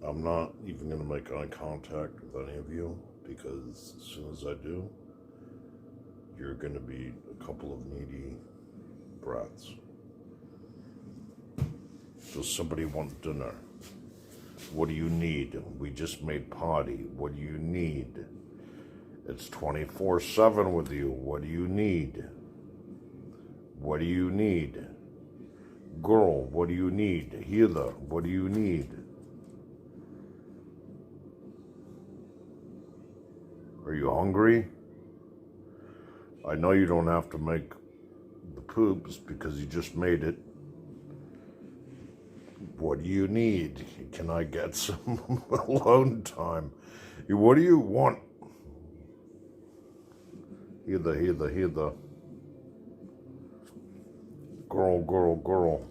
I'm not even going to make eye contact with any of you, because as soon as I do, you're going to be a couple of needy brats. Does somebody want dinner? What do you need? We just made potty. What do you need? It's 24/7 with you. What do you need? What do you need? Girl, what do you need? Heather, what do you need? Are you hungry? I know you don't have to make the poops because you just made it. What do you need? Can I get some alone time? What do you want? Heather. Girl.